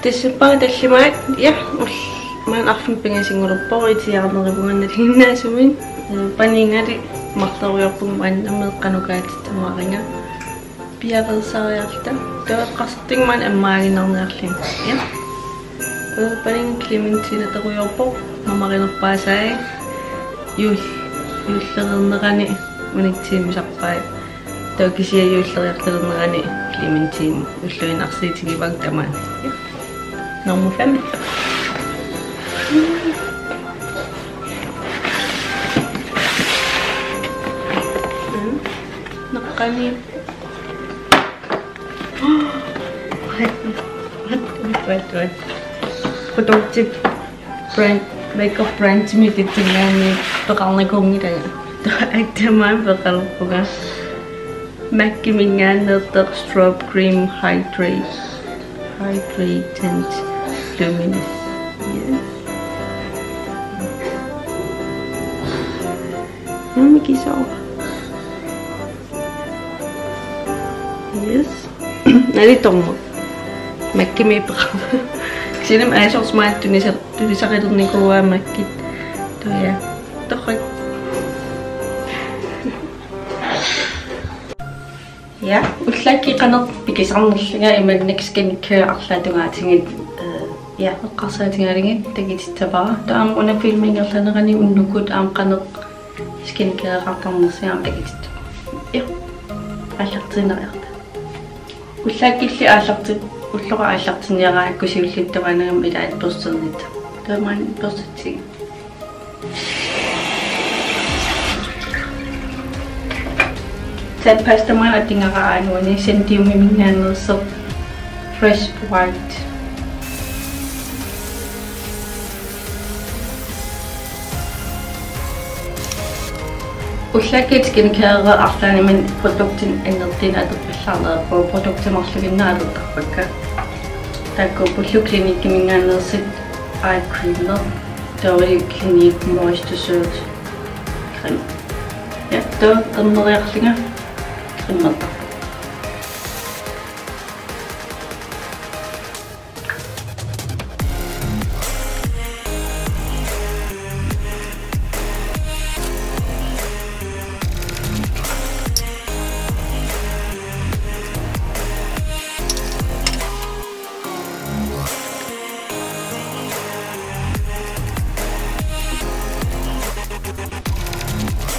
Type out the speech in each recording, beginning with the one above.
Tisipang tasimat, ja, man aften pengasinguruppo itiarnerivunganna hinnaasumin paningari martaruyorpugman ameeqqanukaatittamaaringa piaqersariarta toeqqarting man ammaaginerniarlin ja paning clementine taruyorpo mamarinerpaasai yuullernerani unitsiimisarpai tookisia yuulleriarlernerani clementine ulluinarsiitigivang tamaan normal family. Nakani. What? Prudukter brand, makeup brand mi titingani bakal kong ida. Ada man bakal bunga. Makebelieveup strobe cream hydrating luminous. Yes. Yang kisah. Yes. Nari tomo. Makebelieveup. Sini ay sok smart tu ni sa kadun ni ko makit. Tu ya. Tu koi. Ya, ullaki kanat pikisan nga imag next skincare akla tunga tingin. Ja, qarsaatingalingi tagittavara taam una filming erlannerani Unnukkut aam qanaq skincare qartarnersiam tagitt. Ja. Allartineriarta. Ullaakilli aallartit ullora aallartinniaraa kusiullittavaanagam ilaat persternit. Taamaan perstitsi. Sat pastamaan atingaraa anuani sentiumiminganerser fresh white. Ullaakkut skincare artani men produktin enertin aderpallarnera på produktimarluginnaaderdarbakka. Takko pullu Clinique minganersit eyecream tori Clinique moisturiser creme. Ja, to terneriarlinga cremata.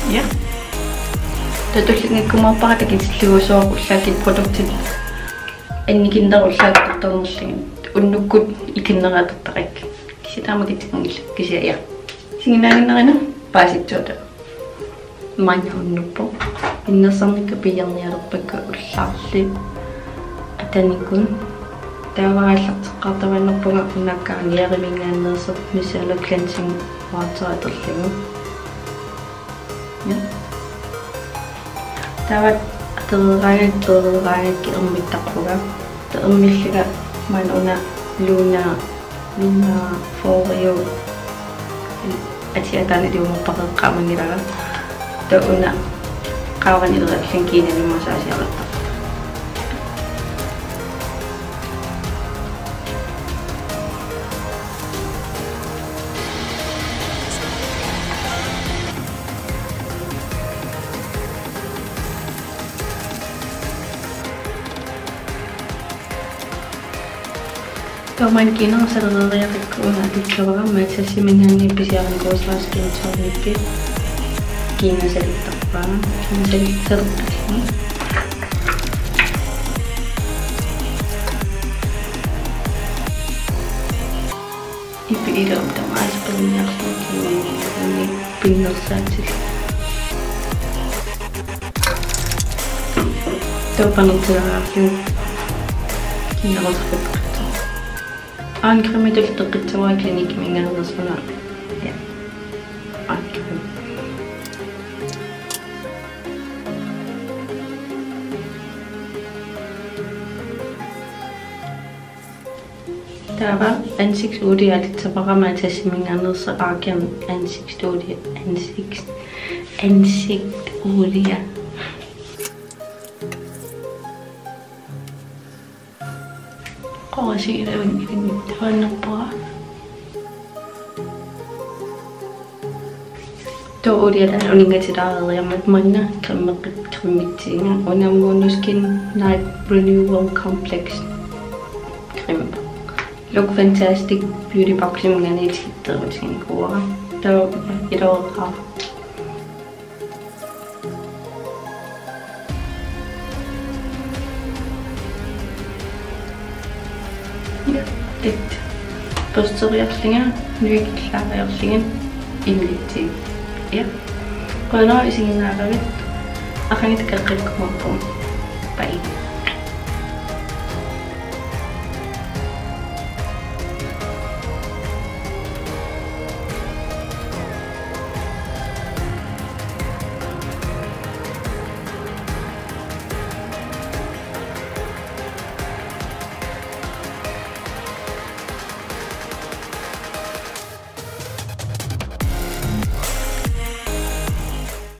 Ja. Tatullinga kumapaqatakitsillugusuar ullaakit produktit annikinner ullaaktarnerlingin Unnukkut ikinneraatattaqik kisitaamakitsikangilla kisia ja singinaaginnerina paasitsuuta manja unnuppo innersamikka piyarnialerpakka ullaarli atanikun taavaallarteqqartavannerpunga unnakkaarniarimingaannerser Micellar cleansing water aterlingu. Ja. Tavat atereraagakki ermittaqpuga teermilliga man una Luna Foreo atiatani diumapaqeqqaamangiraga ta una qaavanileraallin masaasiarlatta. Toman kino sararariaqikkuuna atikkavara maatsasiminhaanni pisiarankuuslaa Skintonic kiinasalittarpaa kiinasalittarpaa ipiileum tamaaspalinniarlu kiinani pinnersaatil topanertilaraarlu kiinarusqippa Argan tulteqitsavaa Clinique minganernersuna. Ja. Argan. Taava ansigtsolie alitsaparama tassiminganerser Argan ansigtsolie ansigtsolie. Prøv at se det i hånden på. Då dia dan uninga cerita yang mana kremiting ona MonuSkin Night Renewal Complex creme. Look fantastic beauty box yang ni cerita macam ni kuah. Dah kita orang. Ja, det. Posterreaktioner, nyklarreaktioner, immunity. Ya, kalau isinya nggak akan kita kerja kemampuan baik.